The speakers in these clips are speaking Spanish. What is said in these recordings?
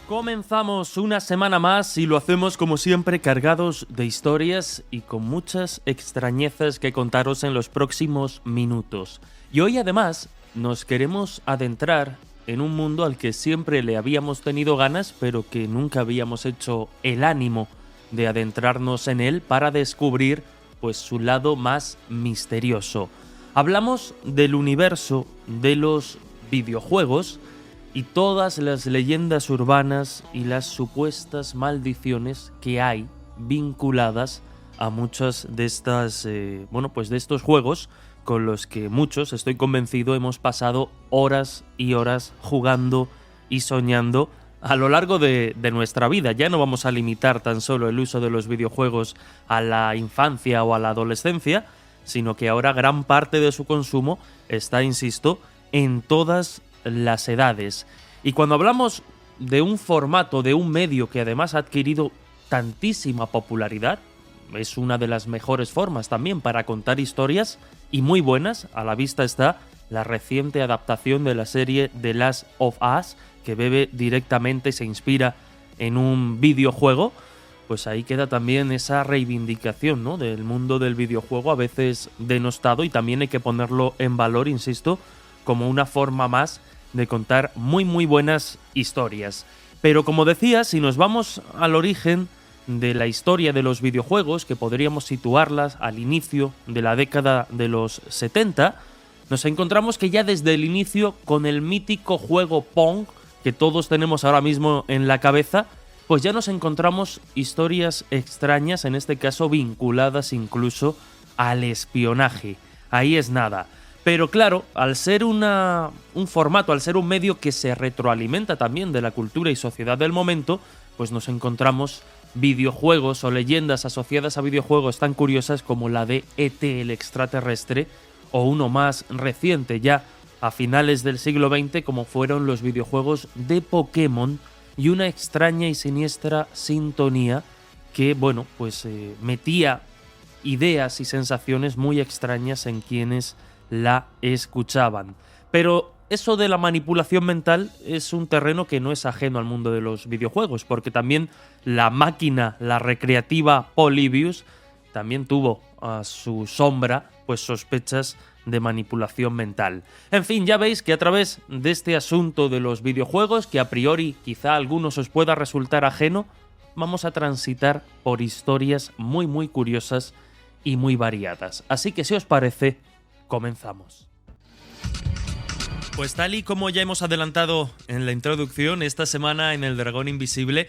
Comenzamos una semana más y lo hacemos como siempre cargados de historias y con muchas extrañezas que contaros en los próximos minutos. Y hoy además nos queremos adentrar en un mundo al que siempre le habíamos tenido ganas, pero que nunca habíamos hecho el ánimo de adentrarnos en él para descubrir pues su lado más misterioso. Hablamos del universo de los videojuegos y todas las leyendas urbanas y las supuestas maldiciones que hay vinculadas a muchas de estas, de estos juegos con los que muchos, estoy convencido, hemos pasado horas y horas jugando y soñando a lo largo de nuestra vida. Ya no vamos a limitar tan solo el uso de los videojuegos a la infancia o a la adolescencia, sino que ahora gran parte de su consumo está, insisto, en todas las edades. Y cuando hablamos de un formato, de un medio que además ha adquirido tantísima popularidad, es una de las mejores formas también para contar historias y muy buenas. A la vista está la reciente adaptación de la serie The Last of Us, que bebe directamente y se inspira en un videojuego. Pues ahí queda también esa reivindicación, ¿no?, del mundo del videojuego, a veces denostado, y también hay que ponerlo en valor, insisto, como una forma más de contar muy buenas historias. Pero como decía, si nos vamos al origen de la historia de los videojuegos, que podríamos situarlas al inicio de la década de los 70, nos encontramos que ya desde el inicio, con el mítico juego Pong, que todos tenemos ahora mismo en la cabeza, pues ya nos encontramos historias extrañas, en este caso vinculadas incluso al espionaje. Ahí es nada. Pero claro, al ser un formato, al ser un medio que se retroalimenta también de la cultura y sociedad del momento, pues nos encontramos videojuegos o leyendas asociadas a videojuegos tan curiosas como la de E.T. el extraterrestre, o uno más reciente ya a finales del siglo XX, como fueron los videojuegos de Pokémon, y una extraña y siniestra sintonía que, metía ideas y sensaciones muy extrañas en quienes la escuchaban. Pero eso de la manipulación mental es un terreno que no es ajeno al mundo de los videojuegos, porque también la máquina, la recreativa Polybius, también tuvo a su sombra pues sospechas de manipulación mental. En fin, ya veis que a través de este asunto de los videojuegos, que a priori quizá a algunos os pueda resultar ajeno, vamos a transitar por historias muy curiosas y muy variadas. Así que si os parece, comenzamos. Pues tal y como ya hemos adelantado en la introducción, esta semana en El Dragón Invisible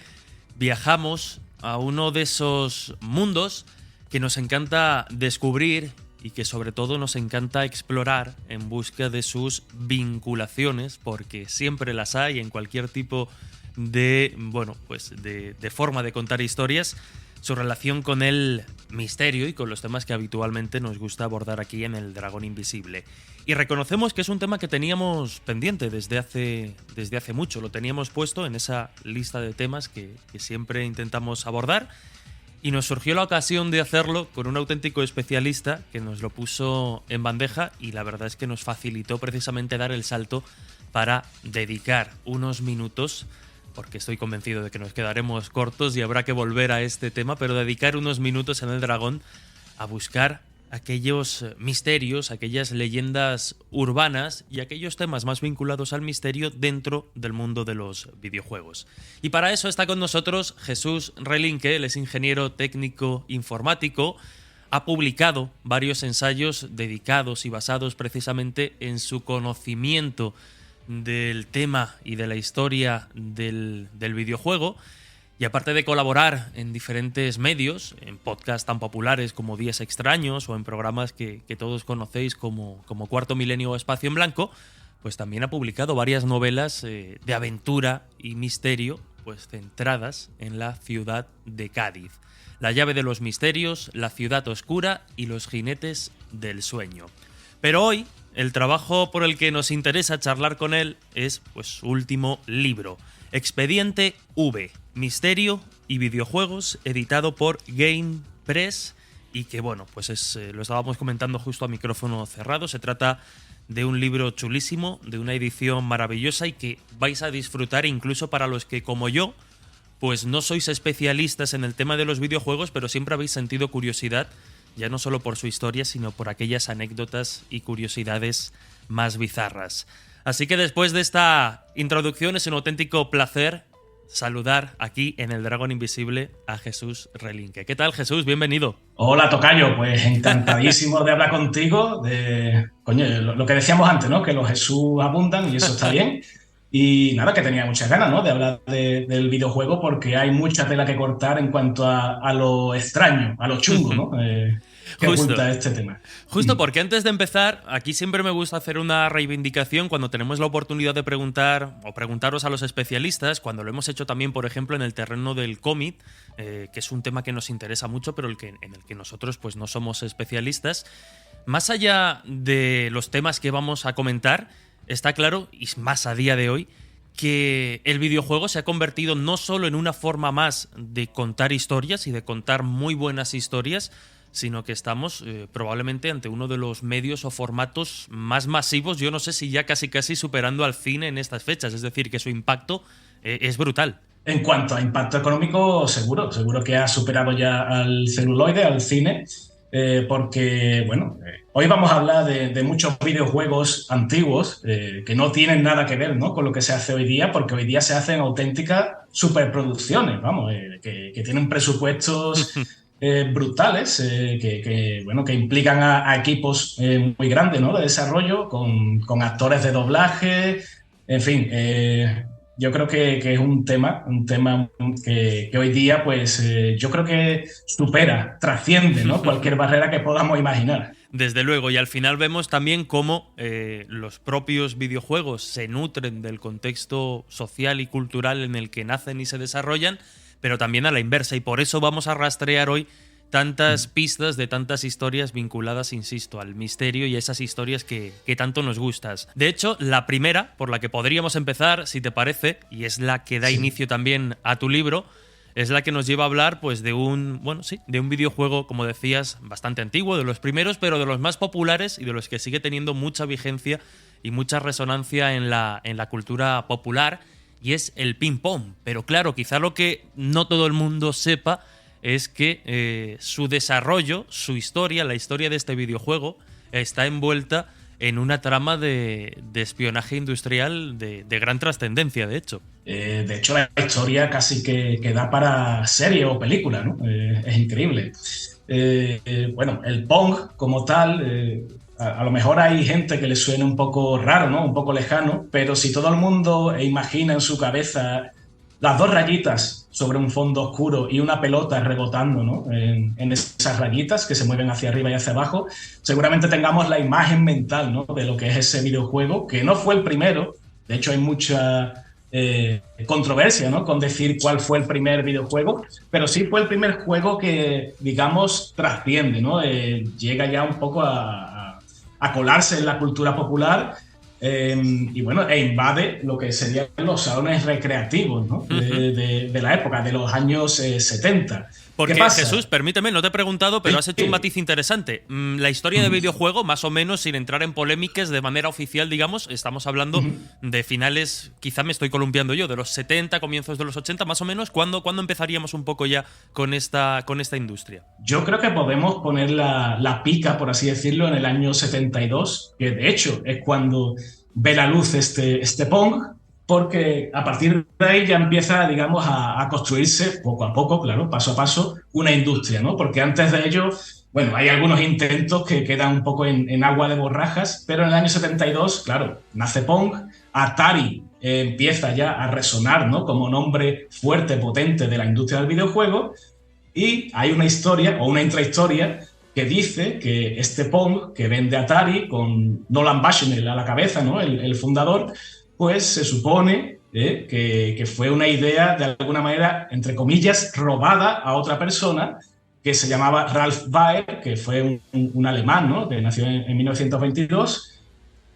viajamos a uno de esos mundos que nos encanta descubrir y que sobre todo nos encanta explorar en busca de sus vinculaciones, porque siempre las hay en cualquier tipo de forma de contar historias, su relación con el misterio y con los temas que habitualmente nos gusta abordar aquí en El Dragón Invisible. Y reconocemos que es un tema que teníamos pendiente desde hace mucho, lo teníamos puesto en esa lista de temas que siempre intentamos abordar, y nos surgió la ocasión de hacerlo con un auténtico especialista que nos lo puso en bandeja, y la verdad es que nos facilitó precisamente dar el salto para dedicar unos minutos, porque estoy convencido de que nos quedaremos cortos y habrá que volver a este tema, pero dedicar unos minutos en El Dragón a buscar aquellos misterios, aquellas leyendas urbanas y aquellos temas más vinculados al misterio dentro del mundo de los videojuegos. Y para eso está con nosotros Jesús Relinque. Él es ingeniero técnico informático, ha publicado varios ensayos dedicados y basados precisamente en su conocimiento del tema y de la historia del videojuego. Y aparte de colaborar en diferentes medios, en podcasts tan populares como Días Extraños o en programas que todos conocéis como Cuarto Milenio o Espacio en Blanco, pues también ha publicado varias novelas de aventura y misterio, pues centradas en la ciudad de Cádiz. La llave de los misterios, La ciudad oscura y Los jinetes del sueño. Pero hoy, el trabajo por el que nos interesa charlar con él es pues su último libro, Expediente V, Misterio y Videojuegos, editado por Game Press, y que lo estábamos comentando justo a micrófono cerrado. Se trata de un libro chulísimo, de una edición maravillosa y que vais a disfrutar incluso para los que, como yo, pues no sois especialistas en el tema de los videojuegos, pero siempre habéis sentido curiosidad, ya no solo por su historia, sino por aquellas anécdotas y curiosidades más bizarras. Así que después de esta introducción es un auténtico placer saludar aquí en El Dragón Invisible a Jesús Relinque. ¿Qué tal, Jesús? Bienvenido. Hola, tocayo, pues encantadísimo de hablar contigo, coño, lo que decíamos antes, ¿no? Que los Jesús abundan y eso está bien. Y nada, que tenía muchas ganas, ¿no? De hablar del videojuego porque hay mucha tela que cortar en cuanto a lo extraño, a lo chungo, ¿no? Que oculta este tema. Justo porque antes de empezar, aquí siempre me gusta hacer una reivindicación cuando tenemos la oportunidad de preguntar o preguntaros a los especialistas, cuando lo hemos hecho también, por ejemplo, en el terreno del cómic, que es un tema que nos interesa mucho, pero en el que nosotros pues no somos especialistas. Más allá de los temas que vamos a comentar, está claro, y más a día de hoy, que el videojuego se ha convertido no solo en una forma más de contar historias y de contar muy buenas historias, sino que estamos probablemente ante uno de los medios o formatos más masivos, yo no sé si ya casi superando al cine en estas fechas, es decir, que su impacto es brutal. En cuanto a impacto económico, seguro que ha superado ya al celuloide, al cine, porque, bueno, hoy vamos a hablar de muchos videojuegos antiguos que no tienen nada que ver, ¿no? Con lo que se hace hoy día, porque hoy día se hacen auténticas superproducciones, vamos, que tienen presupuestos brutales, bueno, que implican a equipos muy grandes, ¿no? De desarrollo, con actores de doblaje, en fin. Yo creo que es un tema que hoy día, pues, yo creo que trasciende, ¿no? Cualquier barrera que podamos imaginar. Desde luego, y al final vemos también cómo los propios videojuegos se nutren del contexto social y cultural en el que nacen y se desarrollan, pero también a la inversa, y por eso vamos a rastrear hoy tantas pistas de tantas historias vinculadas, insisto, al misterio y a esas historias que tanto nos gustas. De hecho, la primera, por la que podríamos empezar, si te parece, y es la que da inicio también a tu libro, es la que nos lleva a hablar pues de un videojuego, como decías, bastante antiguo, de los primeros, pero de los más populares y de los que sigue teniendo mucha vigencia y mucha resonancia en la cultura popular, y es el ping-pong. Pero claro, quizá lo que no todo el mundo sepa es que su desarrollo, su historia, la historia de este videojuego, está envuelta en una trama de espionaje industrial de gran trascendencia, de hecho. De hecho, la historia casi que da para serie o película, ¿no? Es increíble. Bueno, el Pong como tal, a lo mejor hay gente que le suene un poco raro, ¿no? Un poco lejano, pero si todo el mundo imagina en su cabeza las dos rayitas sobre un fondo oscuro y una pelota rebotando, ¿no? en esas rayitas que se mueven hacia arriba y hacia abajo, seguramente tengamos la imagen mental, ¿no? De lo que es ese videojuego, que no fue el primero. De hecho, hay mucha controversia, ¿no? Con decir cuál fue el primer videojuego, pero sí fue el primer juego que, digamos, trasciende, ¿no? Llega ya un poco a colarse en la cultura popular. Y bueno, invade lo que serían los salones recreativos, ¿no? de la época, de los años 70. Porque, ¿qué pasa? Jesús, permíteme, no te he preguntado, pero has hecho un matiz interesante. La historia de videojuego, más o menos, sin entrar en polémicas de manera oficial, digamos, estamos hablando de finales, quizá me estoy columpiando yo, de los 70, comienzos de los 80, más o menos. ¿Cuándo empezaríamos un poco ya con esta industria? Yo creo que podemos poner la pica, por así decirlo, en el año 72, que de hecho es cuando ve la luz este Pong, porque a partir de ahí ya empieza, digamos, a construirse poco a poco, claro, paso a paso, una industria, ¿no? Porque antes de ello, bueno, hay algunos intentos que quedan un poco en agua de borrajas, pero en el año 72, claro, nace Pong, Atari empieza ya a resonar, ¿no? Como nombre fuerte, potente de la industria del videojuego, y hay una historia, o una intrahistoria, que dice que este Pong que vende Atari, con Nolan Bushnell a la cabeza, ¿no? El fundador, pues se supone que fue una idea, de alguna manera, entre comillas, robada a otra persona, que se llamaba Ralph Baer, que fue un alemán, ¿no? Que nació en 1922,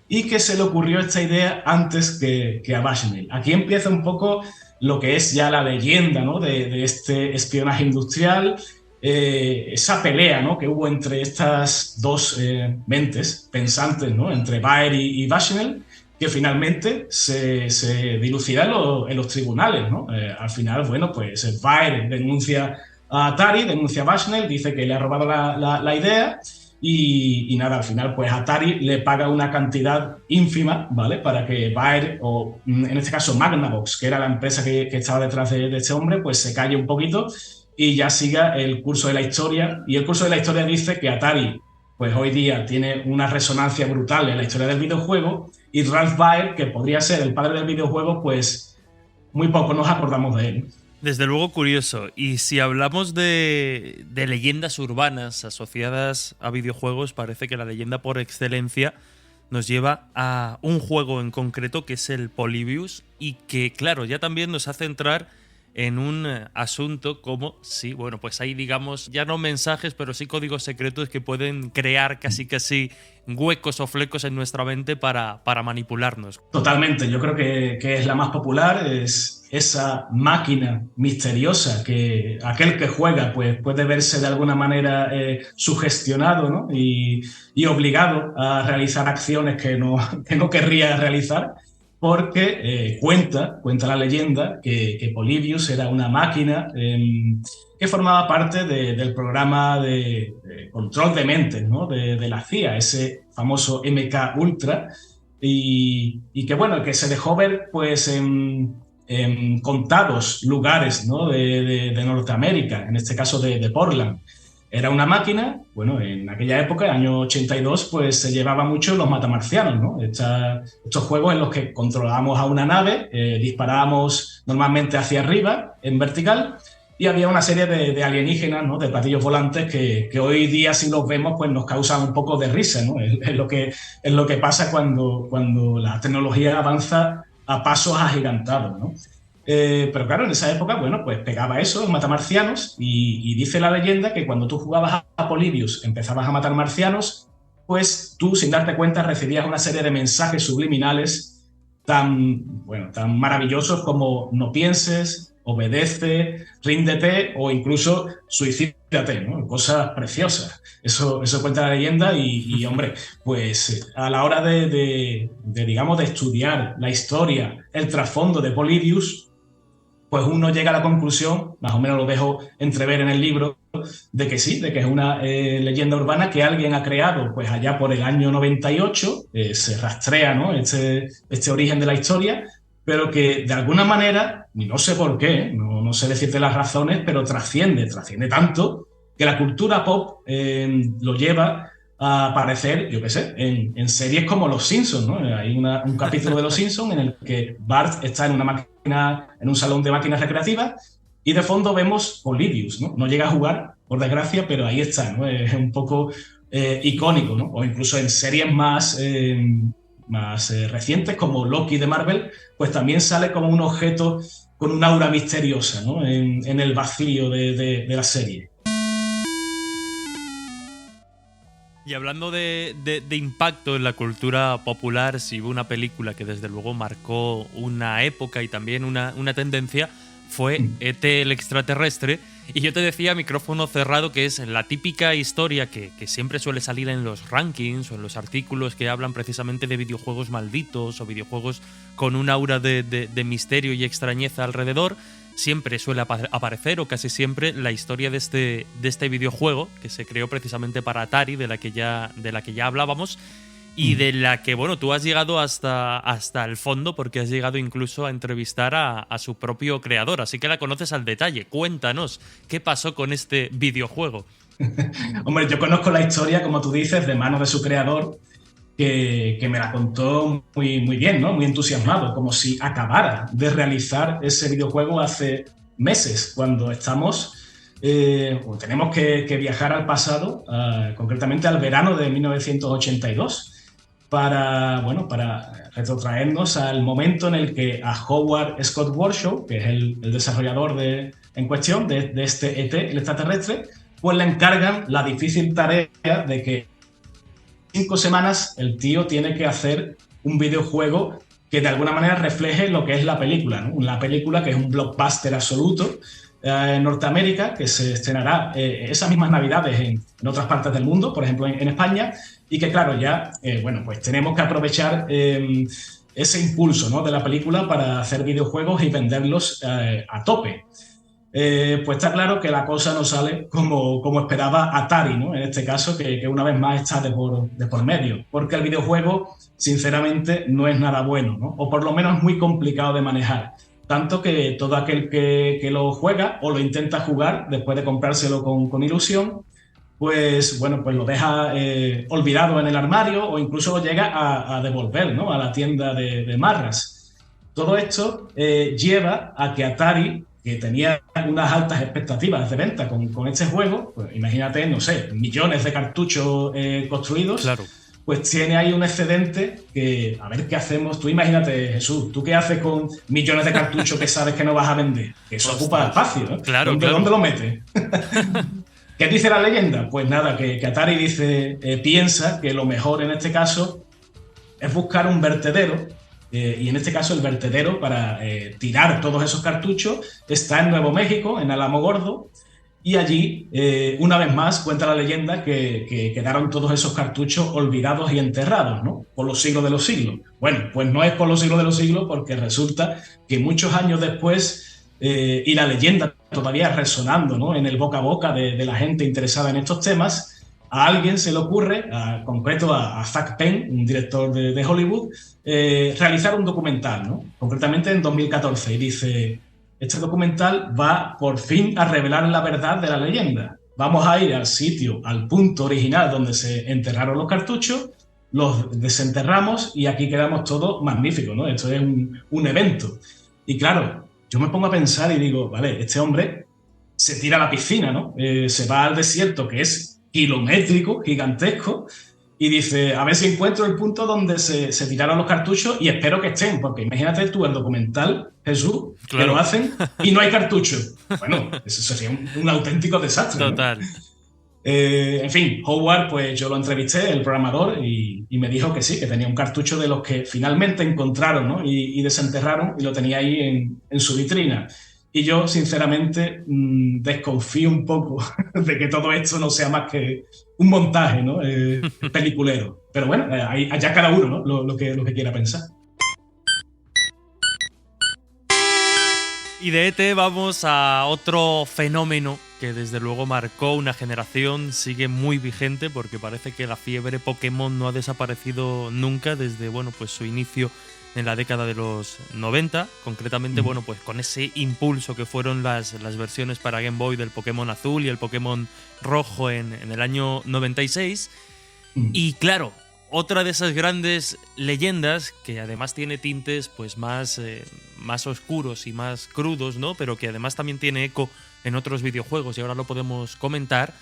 y que se le ocurrió esta idea antes que a Bushnell. Aquí empieza un poco lo que es ya la leyenda, ¿no? de este espionaje industrial, esa pelea, ¿no?, que hubo entre estas dos mentes pensantes, ¿no?, entre Baer y Bushnell, que finalmente se dilucida en los tribunales, ¿no? Al final, bueno, pues Baer denuncia a Atari, denuncia a Bushnell, dice que le ha robado la idea y nada, al final pues Atari le paga una cantidad ínfima, ¿vale?, para que Baer, o en este caso Magnavox, que era la empresa que estaba detrás de este hombre, pues se calle un poquito y ya siga el curso de la historia. Y el curso de la historia dice que Atari, pues hoy día tiene una resonancia brutal en la historia del videojuego, y Ralph Baer, que podría ser el padre del videojuego, pues muy poco nos acordamos de él. Desde luego curioso. Y si hablamos de leyendas urbanas asociadas a videojuegos, parece que la leyenda por excelencia nos lleva a un juego en concreto, que es el Polybius, y que, claro, ya también nos hace entrar en un asunto como, sí, bueno, pues hay, digamos, ya no mensajes, pero sí códigos secretos que pueden crear casi huecos o flecos en nuestra mente para manipularnos. Totalmente, yo creo que es la más popular, es esa máquina misteriosa que aquel que juega pues puede verse de alguna manera sugestionado, ¿no?, y obligado a realizar acciones que no querría realizar, porque cuenta la leyenda que Polybius era una máquina que formaba parte del programa de control de mentes, ¿no?, de la CIA, ese famoso MK Ultra, y que bueno, que se dejó ver pues en contados lugares, ¿no?, de Norteamérica, en este caso de Portland. Era una máquina, bueno, en aquella época, el año 82, pues se llevaba mucho los matamarcianos, ¿no? Estos juegos en los que controlábamos a una nave, disparábamos normalmente hacia arriba, en vertical, y había una serie de alienígenas, ¿no?, de platillos volantes que hoy día, si los vemos, pues nos causan un poco de risa, ¿no? Es lo que pasa cuando la tecnología avanza a pasos agigantados, ¿no? Pero claro, en esa época, bueno, pues pegaba eso, en matamarcianos, y dice la leyenda que cuando tú jugabas a Polybius, empezabas a matar marcianos, pues tú, sin darte cuenta, recibías una serie de mensajes subliminales tan maravillosos como no pienses, obedece, ríndete o incluso suicídate, ¿no? Cosas preciosas. Eso cuenta la leyenda y hombre, pues a la hora digamos, de estudiar la historia, el trasfondo de Polybius, pues uno llega a la conclusión, más o menos lo dejo entrever en el libro, de que sí, de que es una leyenda urbana que alguien ha creado pues allá por el año 98, se rastrea, ¿no?, este origen de la historia, pero que de alguna manera, y no sé por qué, no sé decirte las razones, pero trasciende tanto que la cultura pop lo lleva a aparecer, yo qué sé, en series como Los Simpsons, ¿no? Hay un capítulo de Los Simpsons en el que Bart está en un salón de máquinas recreativas y de fondo vemos Polybius, ¿no? No llega a jugar, por desgracia, pero ahí está, ¿no? Es un poco icónico, ¿no? O incluso en series más recientes como Loki de Marvel, pues también sale como un objeto con un aura misteriosa, ¿no?, en el vacío de la serie. Y hablando de impacto en la cultura popular, si hubo una película que desde luego marcó una época y también una tendencia, fue E.T. el extraterrestre. Y yo te decía, micrófono cerrado, que es la típica historia que siempre suele salir en los rankings o en los artículos que hablan precisamente de videojuegos malditos o videojuegos con un aura de misterio y extrañeza alrededor. Siempre suele aparecer, o casi siempre, la historia de este videojuego que se creó precisamente para Atari, de la que ya hablábamos, y de la que, bueno, tú has llegado hasta el fondo, porque has llegado incluso a entrevistar a su propio creador, así que la conoces al detalle. Cuéntanos, ¿qué pasó con este videojuego? Hombre, yo conozco la historia, como tú dices, de manos de su creador, que me la contó muy, muy bien, ¿no? Muy entusiasmado, como si acabara de realizar ese videojuego hace meses, cuando tenemos que viajar al pasado, concretamente al verano de 1982, para retrotraernos al momento en el que a Howard Scott Warshaw, que es el desarrollador en cuestión de este ET, el extraterrestre, pues le encargan la difícil tarea de que 5 semanas el tío tiene que hacer un videojuego que de alguna manera refleje lo que es la película, ¿no? Una película que es un blockbuster absoluto, en Norteamérica, que se estrenará esas mismas navidades en otras partes del mundo, por ejemplo en España, y que claro, ya, bueno, pues tenemos que aprovechar ese impulso, ¿no?, de la película para hacer videojuegos y venderlos a tope. Pues está claro que la cosa no sale como esperaba Atari, ¿no?, en este caso, que una vez más está de por medio, porque el videojuego, sinceramente, no es nada bueno, ¿no?, o por lo menos muy complicado de manejar. Tanto que todo aquel que lo juega o lo intenta jugar después de comprárselo con ilusión, pues bueno, pues lo deja olvidado en el armario o incluso lo llega a devolver, ¿no?, a la tienda de marras. Todo esto lleva a que Atari, que tenía unas altas expectativas de venta con este juego, pues imagínate, no sé, millones de cartuchos construidos, Claro. pues tiene ahí un excedente que, a ver qué hacemos. Tú imagínate, Jesús, ¿tú qué haces con millones de cartuchos que sabes que no vas a vender? Que eso ocupa espacio, ¿no? Claro, ¿Dónde lo metes? ¿Qué dice la leyenda? Pues nada, que Atari piensa que lo mejor en este caso es buscar un vertedero, y en este caso el vertedero para tirar todos esos cartuchos está en Nuevo México, en Alamogordo, y allí, una vez más, cuenta la leyenda que quedaron todos esos cartuchos olvidados y enterrados, ¿no?, por los siglos de los siglos. Bueno, pues no es por los siglos de los siglos, porque resulta que muchos años después, y la leyenda todavía resonando, ¿no?, en el boca a boca de la gente interesada en estos temas, a alguien se le ocurre, concreto a Zack Penn, un director de Hollywood, realizar un documental, ¿no?, concretamente en 2014, y dice: este documental va por fin a revelar la verdad de la leyenda. Vamos a ir al sitio, al punto original donde se enterraron los cartuchos, los desenterramos y aquí quedamos todos magníficos, ¿no? Esto es un evento. Y claro, yo me pongo a pensar y digo, vale, este hombre se tira a la piscina, ¿no? Se va al desierto, que es kilométrico, gigantesco, y dice, a ver si encuentro el punto donde se tiraron los cartuchos y espero que estén, porque imagínate tú el documental, Jesús, claro, que lo hacen y no hay cartuchos. Bueno, eso sería un auténtico desastre, total, ¿no? En fin, Howard, pues yo lo entrevisté, el programador, y me dijo que sí, que tenía un cartucho de los que finalmente encontraron, ¿no?, y desenterraron, y lo tenía ahí en su vitrina. Y yo, sinceramente, desconfío un poco de que todo esto no sea más que un montaje, ¿no?, peliculero. Pero bueno, allá cada uno, ¿no?, lo que quiera pensar. Y de ET vamos a otro fenómeno que desde luego marcó una generación, sigue muy vigente porque parece que la fiebre Pokémon no ha desaparecido nunca desde, bueno, pues su inicio en la década de los 90, concretamente, bueno, pues con ese impulso que fueron las versiones para Game Boy del Pokémon Azul y el Pokémon Rojo en el año 96. Y claro, otra de esas grandes leyendas que además tiene tintes pues más oscuros y más crudos, ¿no?, pero que además también tiene eco en otros videojuegos y ahora lo podemos comentar,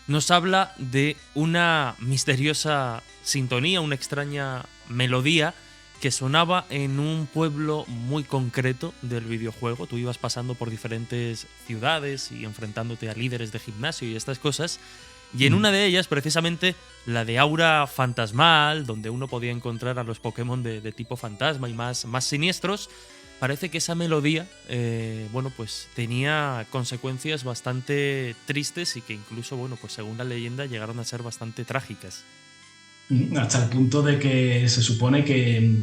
nos habla de una misteriosa sintonía, una extraña melodía que sonaba en un pueblo muy concreto del videojuego. Tú ibas pasando por diferentes ciudades y enfrentándote a líderes de gimnasio y estas cosas, y en una de ellas, precisamente la de Aura Fantasmal, donde uno podía encontrar a los Pokémon de tipo fantasma y más siniestros, parece que esa melodía, bueno, pues tenía consecuencias bastante tristes y que incluso, bueno, pues según la leyenda llegaron a ser bastante trágicas. Hasta el punto de que se supone que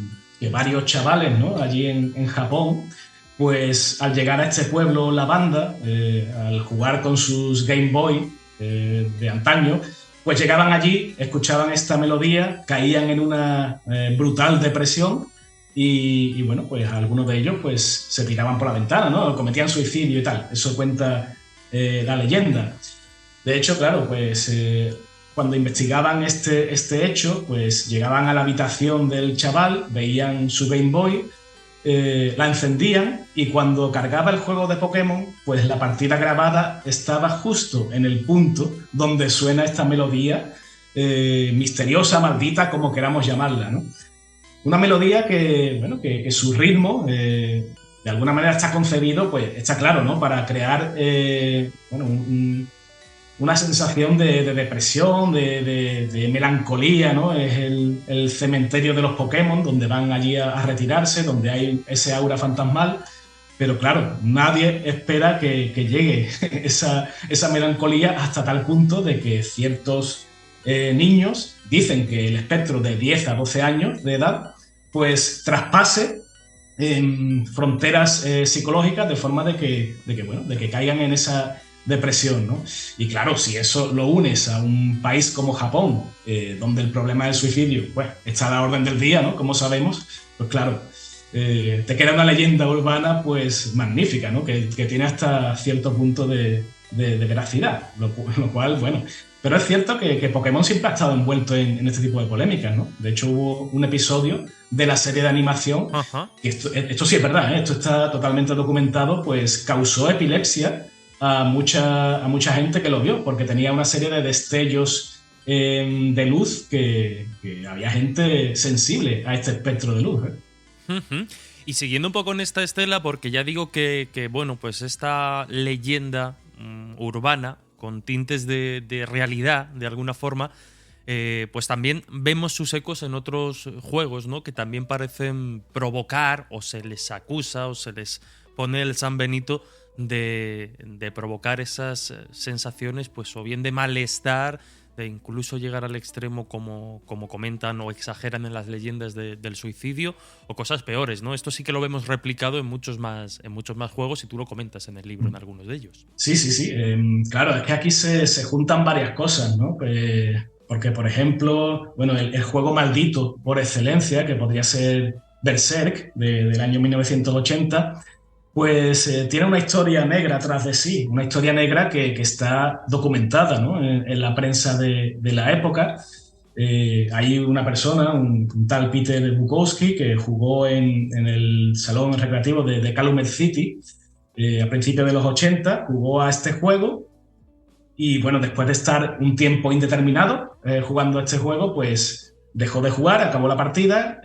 varios chavales, ¿no?, allí en Japón, pues al llegar a este pueblo, la banda, al jugar con sus Game Boy de antaño, pues llegaban allí, escuchaban esta melodía, caían en una brutal depresión y bueno, pues algunos de ellos pues se tiraban por la ventana, ¿no?, cometían suicidio y tal. Eso cuenta la leyenda. De hecho, claro, pues cuando investigaban este hecho, pues llegaban a la habitación del chaval, veían su Game Boy, la encendían y cuando cargaba el juego de Pokémon, pues la partida grabada estaba justo en el punto donde suena esta melodía misteriosa, maldita, como queramos llamarla, ¿no? Una melodía que, bueno, que su ritmo de alguna manera está concebido, pues está claro, ¿no?, para crear bueno, una sensación de depresión, de melancolía, ¿no? Es el cementerio de los Pokémon, donde van allí a retirarse, donde hay ese aura fantasmal. Pero claro, nadie espera que llegue esa melancolía hasta tal punto de que ciertos niños dicen que el espectro de 10 a 12 años de edad pues traspase fronteras psicológicas de forma de que caigan en esa depresión, ¿no? Y claro, si eso lo unes a un país como Japón, donde el problema del suicidio pues, está a la orden del día, ¿no? Como sabemos, pues claro, te queda una leyenda urbana pues magnífica, ¿no? Que tiene hasta cierto punto de veracidad, lo cual, bueno. Pero es cierto que Pokémon siempre ha estado envuelto en este tipo de polémicas, ¿no? De hecho, hubo un episodio de la serie de animación, que esto sí es verdad, ¿eh? Esto está totalmente documentado, pues causó epilepsia a mucha gente que lo vio, porque tenía una serie de destellos de luz que había gente sensible a este espectro de luz, ¿eh? Y siguiendo un poco en esta estela, porque ya digo que bueno, pues esta leyenda urbana con tintes de realidad, de alguna forma, pues también vemos sus ecos en otros juegos, ¿no? Que también parecen provocar, o se les acusa, o se les pone el San Benito de provocar esas sensaciones, pues o bien de malestar, de incluso llegar al extremo como comentan o exageran en las leyendas del suicidio, o cosas peores, ¿no? Esto sí que lo vemos replicado en muchos más juegos, y tú lo comentas en el libro en algunos de ellos. Sí. Claro, es que aquí se juntan varias cosas, ¿no? Porque, por ejemplo, bueno, el juego maldito por excelencia, que podría ser Berserk, del año 1980, pues tiene una historia negra tras de sí, una historia negra que está documentada, ¿no? En la prensa de la época. Hay una persona, un tal Peter Bukowski, que jugó en el salón recreativo de Calumet City a principios de los 80, jugó a este juego y, bueno, después de estar un tiempo indeterminado jugando a este juego, pues dejó de jugar, acabó la partida,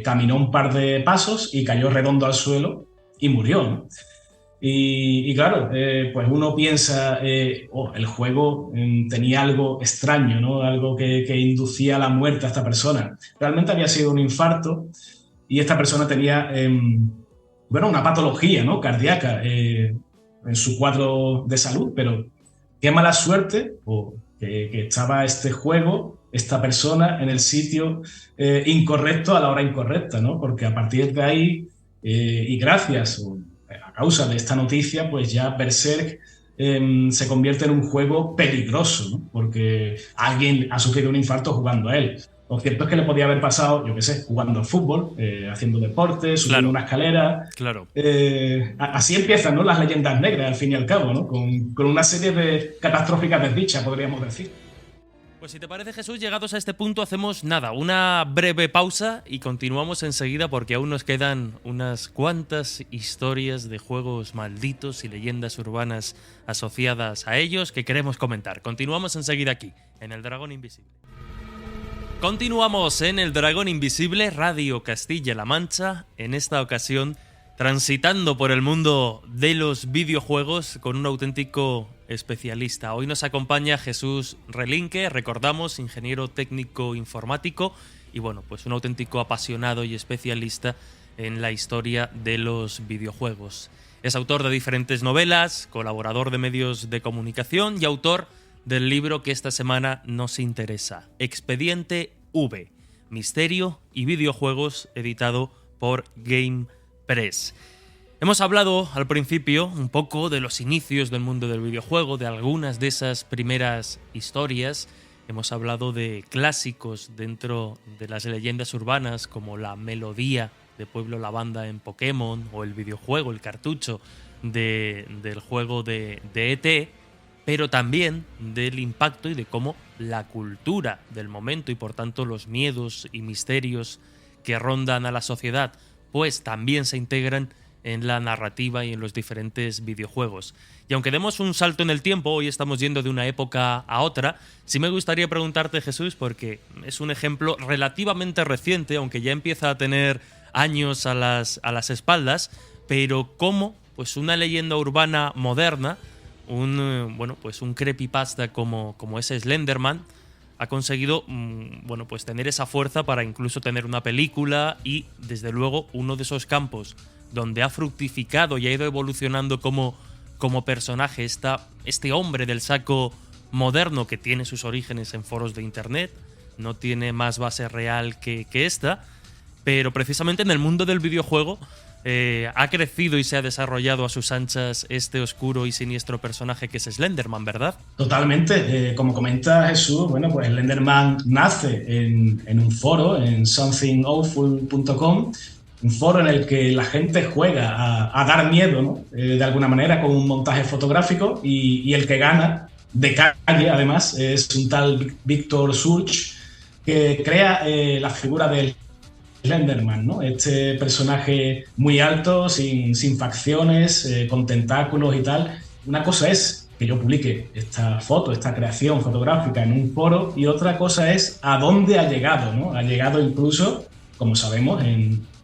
caminó un par de pasos y cayó redondo al suelo y murió, ¿no? Y claro, pues uno piensa, el juego tenía algo extraño, ¿no? Algo que inducía a la muerte a esta persona. Realmente había sido un infarto y esta persona tenía, bueno, una patología, ¿no? Cardíaca en su cuadro de salud, pero qué mala suerte que estaba este juego, esta persona en el sitio incorrecto a la hora incorrecta, ¿no? Porque a partir de ahí y gracias a causa de esta noticia, pues ya Berserk se convierte en un juego peligroso, ¿no? Porque alguien ha sufrido un infarto jugando a él. Lo cierto es que le podía haber pasado, yo qué sé, jugando al fútbol, haciendo deporte, subiendo una escalera. Claro. Así empiezan, ¿no? Las leyendas negras, al fin y al cabo, ¿no? Con una serie de catastróficas desdichas, podríamos decir. Pues si te parece, Jesús, llegados a este punto hacemos una breve pausa y continuamos enseguida, porque aún nos quedan unas cuantas historias de juegos malditos y leyendas urbanas asociadas a ellos que queremos comentar. Continuamos enseguida aquí, en El Dragón Invisible. Continuamos en El Dragón Invisible, Radio Castilla-La Mancha, en esta ocasión transitando por el mundo de los videojuegos con un auténtico especialista. Hoy nos acompaña Jesús Relinque, recordamos, ingeniero técnico informático y, bueno, pues un auténtico apasionado y especialista en la historia de los videojuegos. Es autor de diferentes novelas, colaborador de medios de comunicación y autor del libro que esta semana nos interesa, Expediente V, Misterio y Videojuegos, editado por Game Press. Hemos hablado al principio un poco de los inicios del mundo del videojuego, de algunas de esas primeras historias. Hemos hablado de clásicos dentro de las leyendas urbanas, como la melodía de Pueblo Lavanda en Pokémon, o el videojuego, el cartucho del juego de E.T., pero también del impacto y de cómo la cultura del momento y por tanto los miedos y misterios que rondan a la sociedad pues también se integran en la narrativa y en los diferentes videojuegos. Y aunque demos un salto en el tiempo, hoy estamos yendo de una época a otra, sí me gustaría preguntarte, Jesús, porque es un ejemplo relativamente reciente, aunque ya empieza a tener años a las espaldas, pero cómo pues una leyenda urbana moderna, un creepypasta como ese Slenderman, ha conseguido pues tener esa fuerza para incluso tener una película y, desde luego, uno de esos campos donde ha fructificado y ha ido evolucionando como personaje este hombre del saco moderno que tiene sus orígenes en foros de internet, no tiene más base real que esta, pero precisamente en el mundo del videojuego ha crecido y se ha desarrollado a sus anchas este oscuro y siniestro personaje que es Slenderman, ¿verdad? Totalmente. Como comenta Jesús, bueno, pues Slenderman nace en un foro, en somethingawful.com, un foro en el que la gente juega a dar miedo, ¿no? De alguna manera, con un montaje fotográfico, y el que gana, de calle además, es un tal Víctor Surge, que crea la figura del Slenderman, ¿no? Este personaje muy alto, sin facciones, con tentáculos y tal. Una cosa es que yo publique esta foto, esta creación fotográfica en un foro, y otra cosa es a dónde ha llegado, ¿no? Ha llegado incluso, como sabemos,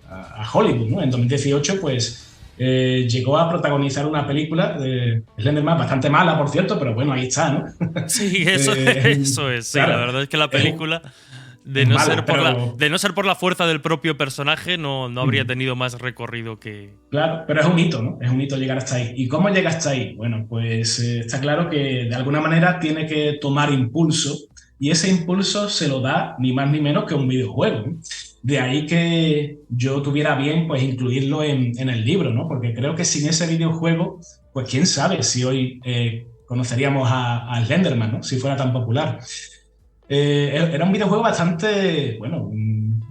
a Hollywood, ¿no? En 2018, pues llegó a protagonizar una película de Slenderman, bastante mala, por cierto, pero bueno, ahí está, ¿no? Sí, eso es. Sí, claro, la verdad es que la película, de no ser por la fuerza del propio personaje, no habría tenido más recorrido que... Claro, pero es un hito, ¿no? Es un hito llegar hasta ahí. ¿Y cómo llega hasta ahí? Bueno, pues está claro que de alguna manera tiene que tomar impulso, y ese impulso se lo da ni más ni menos que un videojuego, ¿no? De ahí que yo tuviera bien, pues, incluirlo en el libro, ¿no? Porque creo que sin ese videojuego, pues quién sabe si hoy conoceríamos a Slenderman, ¿no? Si fuera tan popular. Era un videojuego bastante, bueno,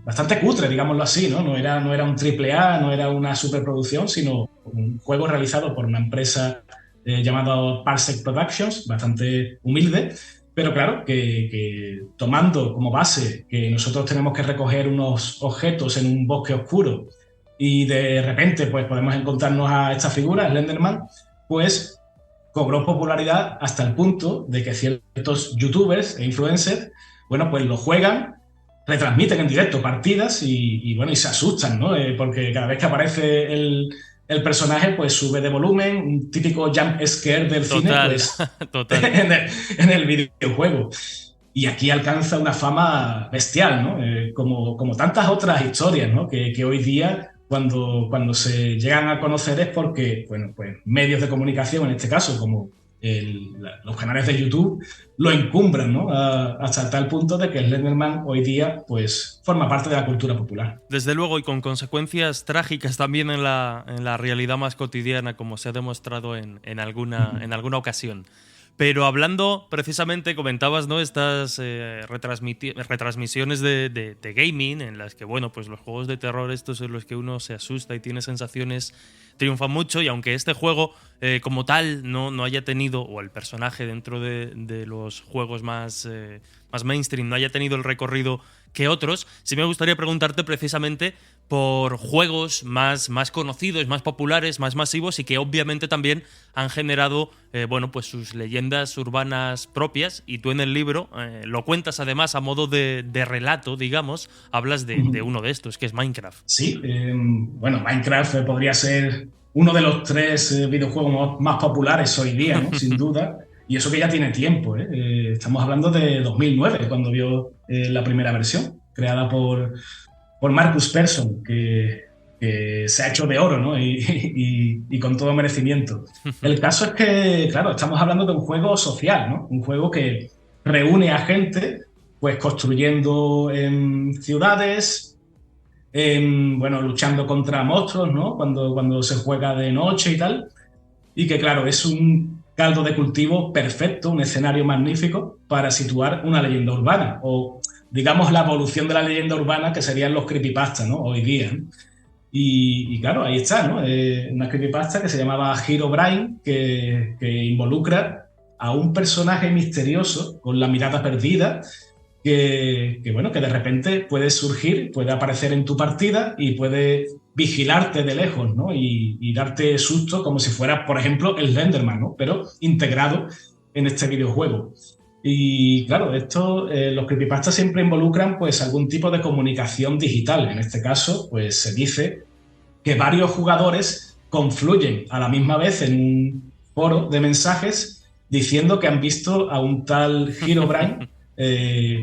bastante cutre, digámoslo así, ¿no? No era un triple A, no era una superproducción, sino un juego realizado por una empresa llamada Parsec Productions, bastante humilde, pero claro, que tomando como base que nosotros tenemos que recoger unos objetos en un bosque oscuro y de repente pues podemos encontrarnos a esta figura, Slenderman, pues cobró popularidad hasta el punto de que ciertos youtubers e influencers, bueno, pues lo juegan, retransmiten en directo partidas y bueno, y se asustan, ¿no? Porque cada vez que aparece el personaje, pues sube de volumen, un típico jump scare del cine, pues total. en el videojuego. Y aquí alcanza una fama bestial, ¿no? Como tantas otras historias, ¿no? Que hoy día, cuando se llegan a conocer, es porque, bueno, pues medios de comunicación, en este caso, como los canales de YouTube, lo encumbran, ¿no? Hasta tal punto de que Slenderman hoy día, pues, forma parte de la cultura popular. Desde luego, y con consecuencias trágicas también en la realidad más cotidiana, como se ha demostrado en alguna ocasión. Pero hablando precisamente, comentabas, ¿no?, estas retransmisiones de gaming en las que, bueno, pues los juegos de terror estos en los que uno se asusta y tiene sensaciones triunfan mucho, y aunque este juego como tal no haya tenido, o el personaje dentro de los juegos más mainstream no haya tenido el recorrido que otros, sí me gustaría preguntarte precisamente por juegos más conocidos, más populares, más masivos, y que obviamente también han generado bueno, pues sus leyendas urbanas propias, y tú en el libro lo cuentas además a modo de relato, digamos, hablas de uno de estos, que es Minecraft. Sí, bueno, Minecraft podría ser uno de los 3 videojuegos más populares hoy día, ¿no? Sin duda. Y eso que ya tiene tiempo, ¿eh? Estamos hablando de 2009, cuando vio la primera versión, creada por Marcus Persson, que se ha hecho de oro, ¿no? Y con todo merecimiento. El caso es que, claro, estamos hablando de un juego social, ¿no? Un juego que reúne a gente, pues, construyendo ciudades, bueno, luchando contra monstruos, ¿no? Cuando se juega de noche y tal. Y que, claro, es un caldo de cultivo perfecto, un escenario magnífico para situar una leyenda urbana, o digamos la evolución de la leyenda urbana, que serían los creepypasta, ¿no? Hoy día, ¿no? Y claro, ahí está, ¿no? Una creepypasta que se llamaba Herobrine, que involucra a un personaje misterioso con la mirada perdida, que bueno, que de repente puede surgir, puede aparecer en tu partida y puede vigilarte de lejos, ¿no? Y darte susto como si fuera, por ejemplo, el Slenderman, ¿no? Pero integrado en este videojuego. Y claro, los creepypastas siempre involucran, pues, algún tipo de comunicación digital. En este caso, pues se dice que varios jugadores confluyen a la misma vez en un foro de mensajes diciendo que han visto a un tal Herobrine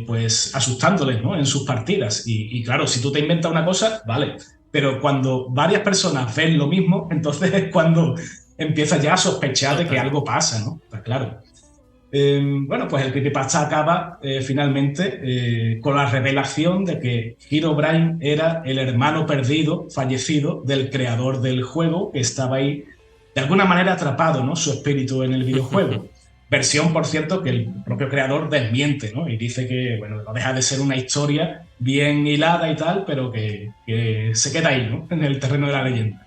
pues asustándoles, ¿no? En sus partidas. Y claro, si tú te inventas una cosa, vale, pero cuando varias personas ven lo mismo, entonces es cuando empiezas ya a sospechar de que algo pasa, ¿no? Está claro. Bueno, pues el creepypasta acaba finalmente con la revelación de que Herobrine era el hermano perdido, fallecido, del creador del juego, que estaba ahí de alguna manera atrapado, ¿no? Su espíritu en el videojuego. Versión, por cierto, que el propio creador desmiente, ¿no? Y dice que, bueno, no deja de ser una historia bien hilada y tal, pero que se queda ahí, ¿no? En el terreno de la leyenda.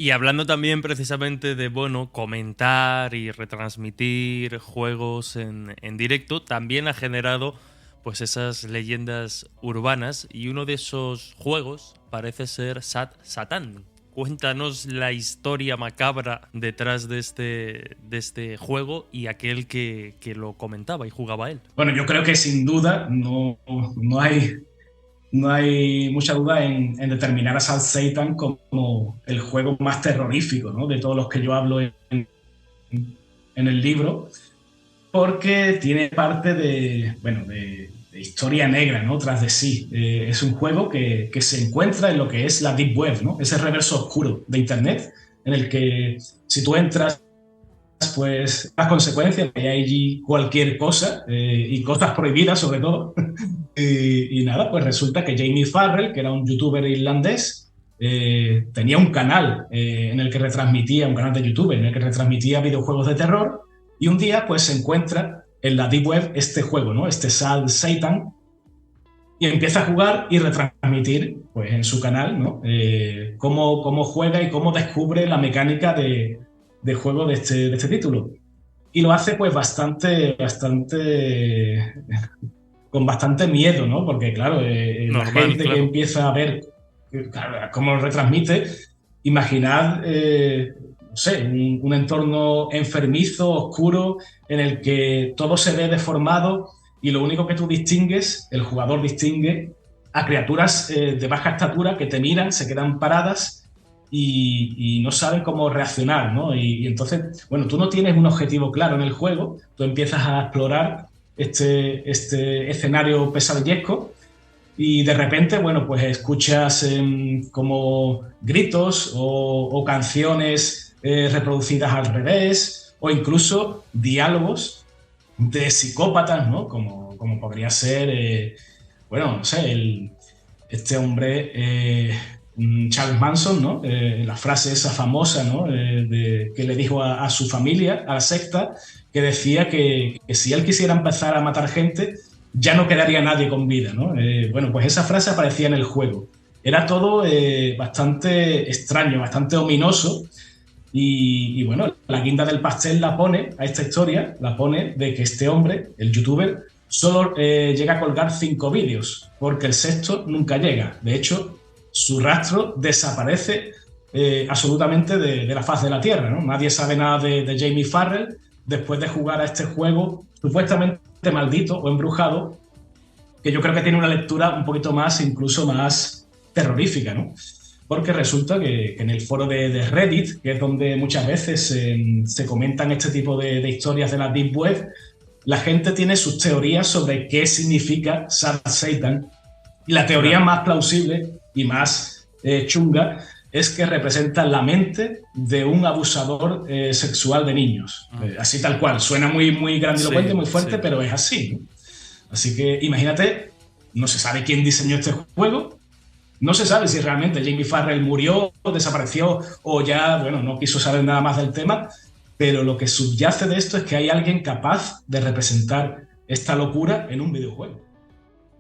Y hablando también precisamente de, bueno, comentar y retransmitir juegos en directo, también ha generado pues esas leyendas urbanas, y uno de esos juegos parece ser Satán. Cuéntanos la historia macabra detrás de este juego y aquel que lo comentaba y jugaba a él. Bueno, yo creo que sin duda no hay mucha duda en determinar a Sad Satan como el juego más terrorífico, ¿no? De todos los que yo hablo en el libro, porque tiene parte de historia negra, ¿no? Tras de sí. Es un juego que se encuentra en lo que es la Deep Web, ¿no? Ese reverso oscuro de Internet, en el que si tú entras, pues las consecuencias, que hay allí cualquier cosa, y cosas prohibidas sobre todo. Y nada, pues resulta que Jamie Farrell, que era un youtuber irlandés, tenía un canal en el que retransmitía, un canal de YouTube en el que retransmitía videojuegos de terror, y un día pues se encuentra en la Deep Web este juego, ¿no? Este Sad Satan, y empieza a jugar y retransmitir pues en su canal, ¿no? Cómo juega y cómo descubre la mecánica de juego de este título. Y lo hace pues con bastante miedo, ¿no? Porque claro, la gente que empieza a ver claro, cómo lo retransmite, imaginad, no sé, un entorno enfermizo, oscuro, en el que todo se ve deformado y lo único que tú distingues, el jugador distingue a criaturas de baja estatura que te miran, se quedan paradas y no saben cómo reaccionar, ¿no? Y entonces, bueno, tú no tienes un objetivo claro en el juego, tú empiezas a explorar este escenario pesadillesco y de repente, bueno, pues escuchas como gritos o canciones reproducidas al revés o incluso diálogos de psicópatas, ¿no? Como podría ser, bueno, no sé, este hombre, Charles Manson, ¿no? La frase esa famosa, ¿no? Que le dijo a su familia, a la secta, que decía que si él quisiera empezar a matar gente, ya no quedaría nadie con vida, ¿no? Bueno, pues esa frase aparecía en el juego. Era todo bastante extraño, bastante ominoso. Y bueno, la guinda del pastel la pone a esta historia, la pone de que este hombre, el youtuber, solo llega a colgar 5 vídeos, porque el sexto nunca llega. De hecho, su rastro desaparece absolutamente de la faz de la Tierra, ¿no? Nadie sabe nada de Jamie Farrell después de jugar a este juego supuestamente maldito o embrujado, que yo creo que tiene una lectura un poquito más, incluso más terrorífica, ¿no? Porque resulta que en el foro de Reddit, que es donde muchas veces se comentan este tipo de historias de la Deep Web, la gente tiene sus teorías sobre qué significa Sad Satan. Y la teoría más plausible y más chunga es que representa la mente de un abusador sexual de niños. Así tal cual. Suena muy grandilocuente, muy fuerte, pero es así, ¿no? Así que imagínate, no se sabe quién diseñó este juego, no se sabe si realmente Jamie Farrell murió, desapareció o ya, bueno, no quiso saber nada más del tema, pero lo que subyace de esto es que hay alguien capaz de representar esta locura en un videojuego.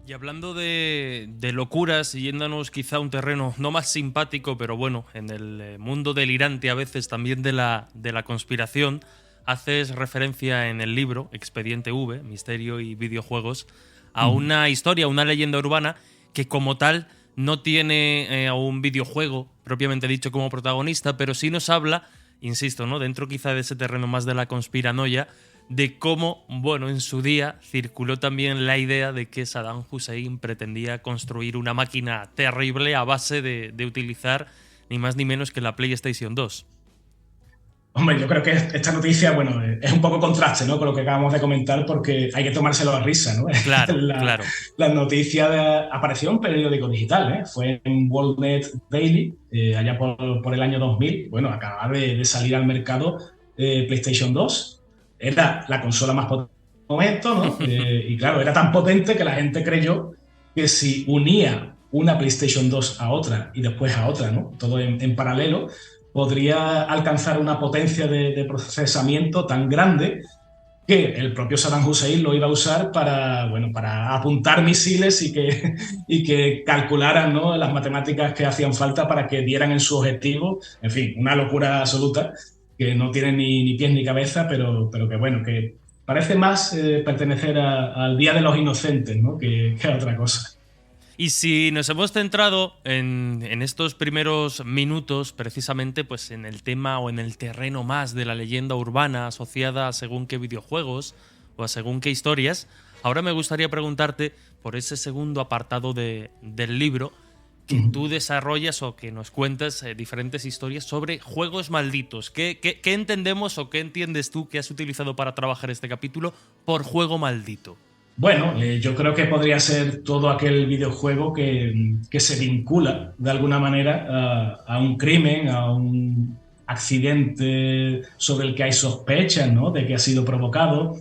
Y hablando de locuras y yéndonos quizá a un terreno no más simpático, pero bueno, en el mundo delirante a veces también de la conspiración, haces referencia en el libro Expediente V, Misterio y Videojuegos, a una historia, una leyenda urbana que como tal no tiene a un videojuego propiamente dicho como protagonista, pero sí nos habla, insisto, ¿no? Dentro quizá de ese terreno más de la conspiranoia, de cómo, bueno, en su día circuló también la idea de que Saddam Hussein pretendía construir una máquina terrible a base de utilizar ni más ni menos que la PlayStation 2. Hombre, yo creo que esta noticia, bueno, es un poco contraste, ¿no? Con lo que acabamos de comentar, porque hay que tomárselo a risa, ¿no? Claro, La, claro. la noticia apareció en un periódico digital, ¿eh? Fue en WorldNet Daily, allá por el año 2000. Bueno, acababa de salir al mercado PlayStation 2. Era la consola más potente del momento, ¿no? Y claro, era tan potente que la gente creyó que si unía una PlayStation 2 a otra y después a otra, ¿no? Todo en paralelo, podría alcanzar una potencia de procesamiento tan grande que el propio Saddam Hussein lo iba a usar para, bueno, para apuntar misiles y que calcularan, ¿no?, las matemáticas que hacían falta para que dieran en su objetivo. En fin, una locura absoluta que no tiene ni pies ni cabeza, pero que bueno, que parece más pertenecer al Día de los Inocentes, ¿no?, que a otra cosa. Y si nos hemos centrado en estos primeros minutos, precisamente pues en el tema o en el terreno más de la leyenda urbana asociada a según qué videojuegos o a según qué historias, ahora me gustaría preguntarte por ese segundo apartado del libro que tú desarrollas o que nos cuentas diferentes historias sobre juegos malditos. ¿Qué entendemos o qué entiendes tú que has utilizado para trabajar este capítulo por juego maldito? Bueno, yo creo que podría ser todo aquel videojuego que se vincula de alguna manera a un crimen, a un accidente sobre el que hay sospechas, ¿no?, de que ha sido provocado.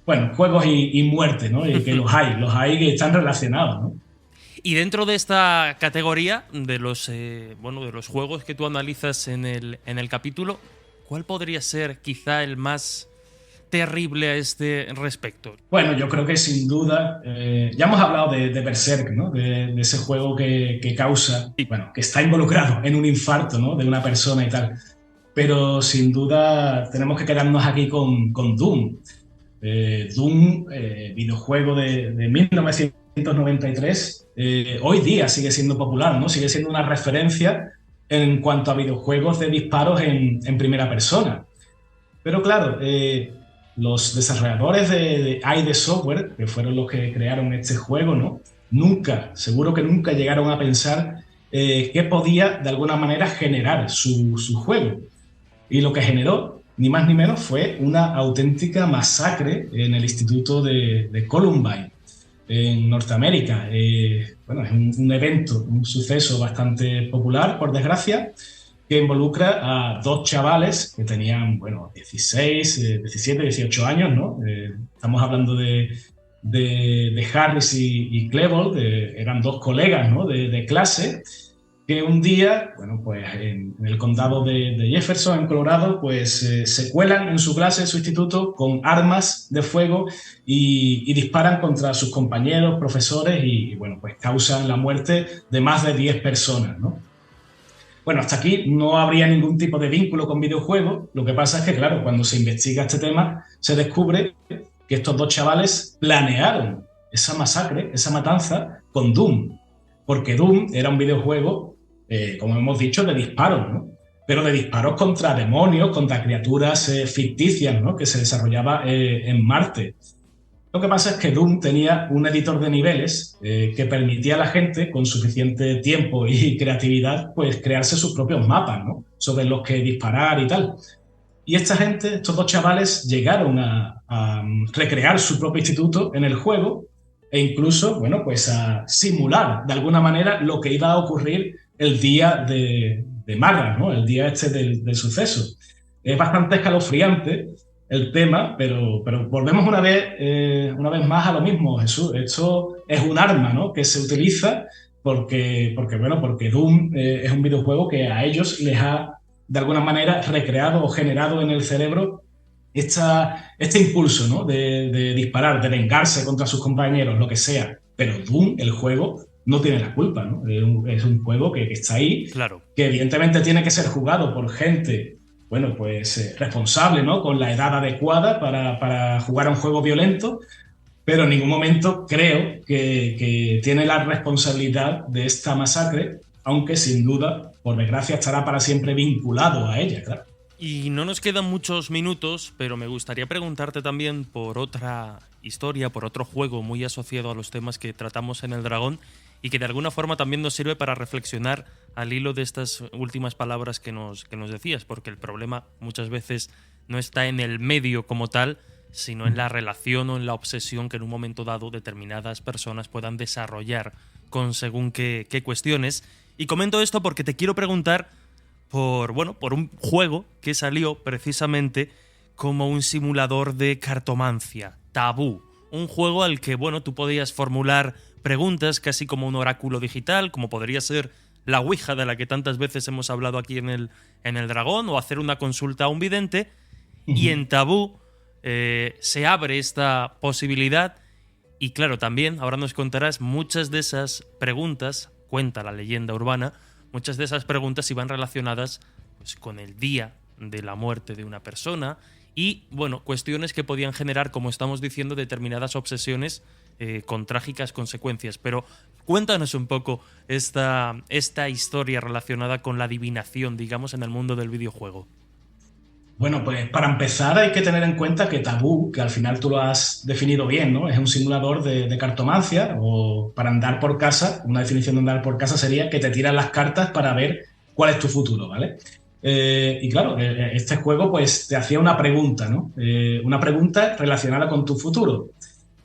Bueno, juegos y muerte, ¿no? Y que los hay que están relacionados, ¿no? Y dentro de esta categoría de los juegos que tú analizas en el capítulo, ¿cuál podría ser quizá el más terrible a este respecto? Bueno, yo creo que sin duda, ya hemos hablado de Berserk, ¿no? De ese juego que causa, Sí. bueno, que está involucrado en un infarto, ¿no?, de una persona y tal. Pero sin duda tenemos que quedarnos aquí con Doom. Doom, videojuego de 1993, hoy día sigue siendo popular, ¿no? Sigue siendo una referencia en cuanto a videojuegos de disparos en primera persona. Pero claro, los desarrolladores de ID Software, que fueron los que crearon este juego, ¿no?, nunca, seguro que nunca llegaron a pensar qué podía de alguna manera generar su juego. Y lo que generó, ni más ni menos, fue una auténtica masacre en el instituto de Columbine, en Norteamérica. Bueno, es un evento, un suceso bastante popular, por desgracia, que involucra a dos chavales que tenían, bueno, 16, 17, 18 años, ¿no? Estamos hablando de Harris y Klebold, eran dos colegas, ¿no?, de clase, que un día, bueno, pues en el condado de Jefferson, en Colorado, pues se cuelan en su clase, en su instituto, con armas de fuego y disparan contra sus compañeros, profesores y, bueno, pues causan la muerte de más de 10 personas, ¿no? Bueno, hasta aquí no habría ningún tipo de vínculo con videojuegos. Lo que pasa es que, claro, cuando se investiga este tema, se descubre que estos dos chavales planearon esa masacre, esa matanza, con Doom. Porque Doom era un videojuego, como hemos dicho, de disparos, ¿no? Pero de disparos contra demonios, contra criaturas ficticias, ¿no?, que se desarrollaba en Marte. Lo que pasa es que Doom tenía un editor de niveles que permitía a la gente, con suficiente tiempo y creatividad, pues crearse sus propios mapas, ¿no?, sobre los que disparar y tal. Y esta gente, estos dos chavales, llegaron a recrear su propio instituto en el juego e incluso, bueno, pues a simular de alguna manera lo que iba a ocurrir el día de Marra, ¿no?, el día este del suceso. Es bastante escalofriante el tema, pero volvemos una vez más a lo mismo, Jesús. Esto es un arma, ¿no?, que se utiliza porque Doom es un videojuego que a ellos les ha de alguna manera recreado o generado en el cerebro este impulso, ¿no?, de disparar, de vengarse contra sus compañeros, lo que sea. Pero Doom, el juego, no tiene la culpa, ¿no? Es un juego que está ahí, Claro. que evidentemente tiene que ser jugado por gente, bueno, pues responsable, ¿no?, con la edad adecuada para jugar a un juego violento, pero en ningún momento creo que tiene la responsabilidad de esta masacre, aunque sin duda, por desgracia, estará para siempre vinculado a ella, claro. Y no nos quedan muchos minutos, pero me gustaría preguntarte también por otra historia, por otro juego muy asociado a los temas que tratamos en El Dragón y que de alguna forma también nos sirve para reflexionar al hilo de estas últimas palabras que nos decías, porque el problema muchas veces no está en el medio como tal, sino en la relación o en la obsesión que en un momento dado determinadas personas puedan desarrollar con según qué cuestiones. Y comento esto porque te quiero preguntar por un juego que salió precisamente como un simulador de cartomancia, Tabú. Un juego al que, tú podías formular preguntas casi como un oráculo digital, como podría ser la Ouija de la que tantas veces hemos hablado aquí en el Dragón, o hacer una consulta a un vidente. Y en Tabú se abre esta posibilidad y claro, también, ahora nos contarás, muchas de esas preguntas, cuenta la leyenda urbana, muchas de esas preguntas iban relacionadas pues, con el día de la muerte de una persona y, cuestiones que podían generar, como estamos diciendo, determinadas obsesiones con trágicas consecuencias. Pero cuéntanos un poco esta historia relacionada con la adivinación, digamos, en el mundo del videojuego. Bueno, pues para empezar hay que tener en cuenta que Tabú, que al final tú lo has definido bien, ¿no? Es un simulador de cartomancia o para andar por casa. Una definición de andar por casa sería que te tiran las cartas para ver cuál es tu futuro, ¿vale? Y claro, este juego pues te hacía una pregunta, ¿no? Una pregunta relacionada con tu futuro.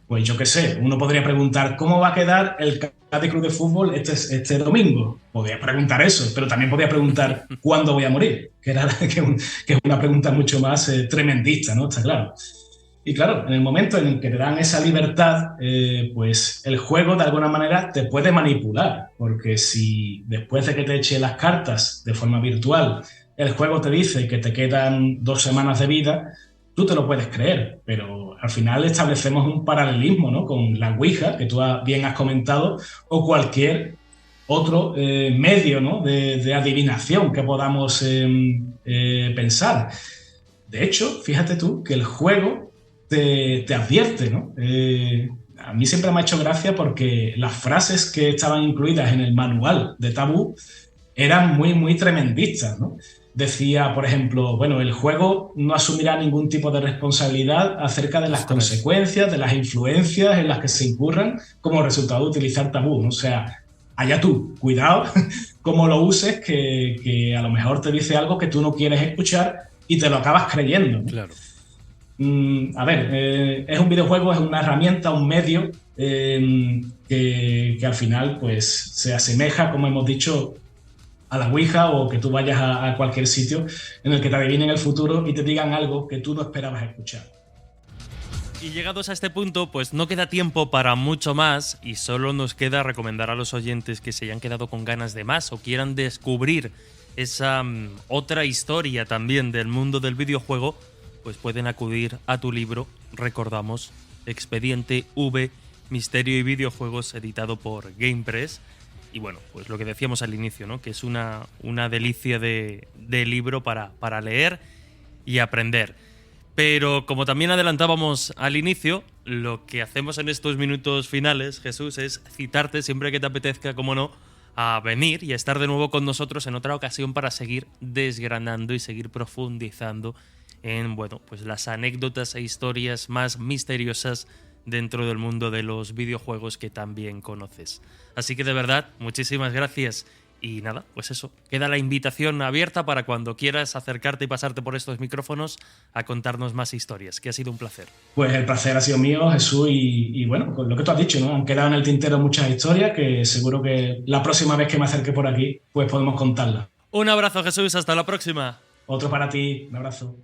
Pues yo qué sé, uno podría preguntar ¿cómo va a quedar el Cádiz Club de Fútbol este domingo? Podría preguntar eso, pero también podría preguntar ¿cuándo voy a morir? Que es una pregunta mucho más tremendista, ¿no? Está claro. Y claro, en el momento en el que te dan esa libertad, pues el juego de alguna manera te puede manipular, porque si después de que te eche las cartas de forma virtual, el juego te dice que te quedan 2 semanas de vida, tú te lo puedes creer, pero al final establecemos un paralelismo, ¿no? Con la Ouija, que tú bien has comentado, o cualquier otro medio, ¿no? de adivinación que podamos pensar. De hecho, fíjate tú que el juego te advierte, ¿no? A mí siempre me ha hecho gracia porque las frases que estaban incluidas en el manual de Tabú eran muy, muy tremendistas, ¿no? Decía, por ejemplo, el juego no asumirá ningún tipo de responsabilidad acerca de las consecuencias, de las influencias en las que se incurran como resultado de utilizar Tabú, ¿no? O sea, allá tú, cuidado cómo lo uses, que a lo mejor te dice algo que tú no quieres escuchar y te lo acabas creyendo, ¿no? Claro. Es un videojuego, es una herramienta, un medio que al final pues se asemeja, como hemos dicho, a la Ouija o que tú vayas a cualquier sitio en el que te adivinen el futuro y te digan algo que tú no esperabas escuchar. Y llegados a este punto, pues no queda tiempo para mucho más y solo nos queda recomendar a los oyentes que se hayan quedado con ganas de más o quieran descubrir esa otra historia también del mundo del videojuego, pues pueden acudir a tu libro, recordamos, Expediente V, Misterio y Videojuegos, editado por GamePress. Y pues lo que decíamos al inicio, ¿no? Que es una delicia de libro para leer y aprender. Pero como también adelantábamos al inicio, lo que hacemos en estos minutos finales, Jesús, es citarte siempre que te apetezca, como no, a venir y a estar de nuevo con nosotros en otra ocasión para seguir desgranando y seguir profundizando en pues las anécdotas e historias más misteriosas dentro del mundo de los videojuegos que también conoces. Así que de verdad, muchísimas gracias. Y nada, pues eso, queda la invitación abierta para cuando quieras acercarte y pasarte por estos micrófonos a contarnos más historias, que ha sido un placer. Pues el placer ha sido mío, Jesús, y pues lo que tú has dicho, ¿no? Han quedado en el tintero muchas historias que seguro que la próxima vez que me acerque por aquí, pues podemos contarlas. Un abrazo, Jesús, hasta la próxima. Otro para ti, un abrazo.